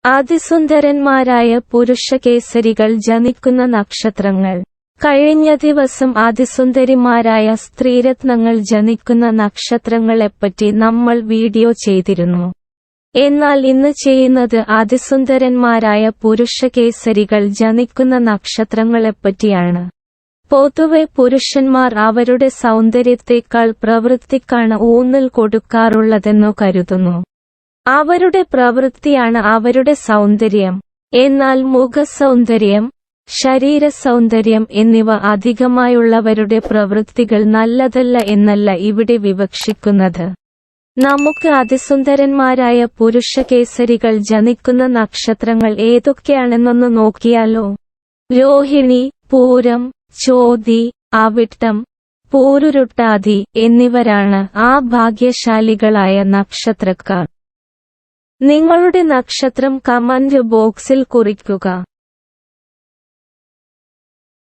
അതിസുന്ദരന്മാരായ പുരുഷകേസരികൾ ജനിക്കുന്ന നക്ഷത്രങ്ങൾ. കഴിഞ്ഞ ദിവസം അതിസുന്ദരിമാരായ സ്ത്രീരത്നങ്ങൾ ജനിക്കുന്ന നക്ഷത്രങ്ങളെപ്പറ്റി നമ്മൾ വീഡിയോ ചെയ്തിരുന്നു. എന്നാൽ ഇന്ന് ചെയ്യുന്നത് അതിസുന്ദരന്മാരായ പുരുഷകേസരികൾ ജനിക്കുന്ന നക്ഷത്രങ്ങളെപ്പറ്റിയാണ്. പൊതുവെ പുരുഷന്മാർ അവരുടെ സൗന്ദര്യത്തേക്കാൾ പ്രവൃത്തിക്കാണ് ഊന്നൽ കൊടുക്കാറുള്ളതെന്നു കരുതുന്നു. അവരുടെ പ്രവൃത്തിയാണ് അവരുടെ സൗന്ദര്യം. എന്നാൽ മുഖസൗന്ദര്യം, ശരീരസൗന്ദര്യം എന്നിവ അധികമായുള്ളവരുടെ പ്രവൃത്തികൾ നല്ലതല്ല എന്നല്ല ഇവിടെ വിവക്ഷിക്കുന്നത്. നമുക്ക് അതിസുന്ദരന്മാരായ പുരുഷകേസരികൾ ജനിക്കുന്ന നക്ഷത്രങ്ങൾ ഏതൊക്കെയാണെന്നൊന്ന് നോക്കിയാലോ. രോഹിണി, പൂരം, ചോതി, അവിട്ടം, പൂരുരുട്ടാതി എന്നിവരാണ് ആ ഭാഗ്യശാലികളായ നക്ഷത്രക്കാർ. നിങ്ങളുടെ നക്ഷത്രം കമന്റ് ബോക്സിൽ കുറിക്കുക.